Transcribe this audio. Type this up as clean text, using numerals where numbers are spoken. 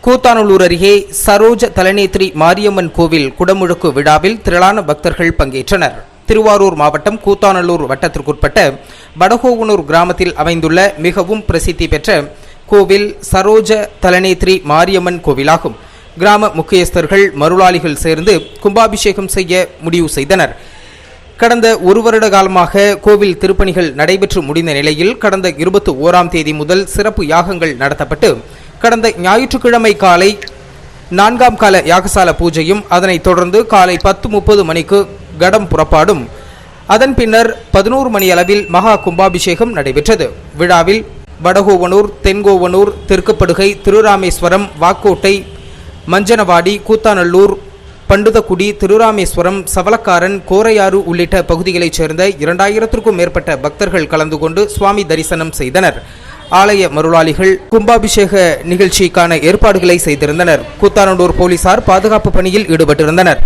கூத்தாநல்லூர் அருகே சரோஜ தலநேத்ரி மாரியம்மன் கோவில் குடமுழுக்கு விழாவில் திரளான பக்தர்கள் பங்கேற்றனர். திருவாரூர் மாவட்டம் கூத்தாநல்லூர் வட்டத்திற்குட்பட்ட வடகோவனூர் கிராமத்தில் அமைந்துள்ள மிகவும் பிரசித்தி பெற்ற கோவில் சரோஜ தலநேத்ரி மாரியம்மன் கோவிலாகும். கிராம முக்கியஸ்தர்கள் மருளாளிகள் சேர்ந்து கும்பாபிஷேகம் செய்ய முடிவு செய்தனர். கடந்த ஒரு வருட காலமாக கோவில் திருப்பணிகள் நடைபெற்று முடிந்த நிலையில் கடந்த 21ஆம் தேதி முதல் சிறப்பு யாகங்கள் நடத்தப்பட்டு கடந்த ஞாயிற்றுக்கிழமை காலை 4ஆம் கால யாகசால பூஜையும் அதனைத் தொடர்ந்து காலை 10:30 மணிக்கு கடம் புறப்பாடும் அதன் பின்னர் 11 மணி அளவில் மகா கும்பாபிஷேகம் நடைபெற்றது. விழாவில் வடகோவனூர், தென்கோவனூர், தெற்குப்படுகை, திருராமேஸ்வரம், வாக்கோட்டை, மஞ்சனவாடி, கூத்தாநல்லூர், பண்டுதக்குடி, திருராமேஸ்வரம், சவலக்காரன், கோரையாறு உள்ளிட்ட பகுதிகளைச் சேர்ந்த 2000க்கும் மேற்பட்ட பக்தர்கள் கலந்து கொண்டு சுவாமி தரிசனம் செய்தனர். ஆலய மருளாளிகள் கும்பாபிஷேக நிகழ்ச்சிக்கான ஏற்பாடுகளை செய்திருந்தனர். கூத்தாநல்லூர் போலீசார் பாதுகாப்பு பணியில் ஈடுபட்டிருந்தனர்.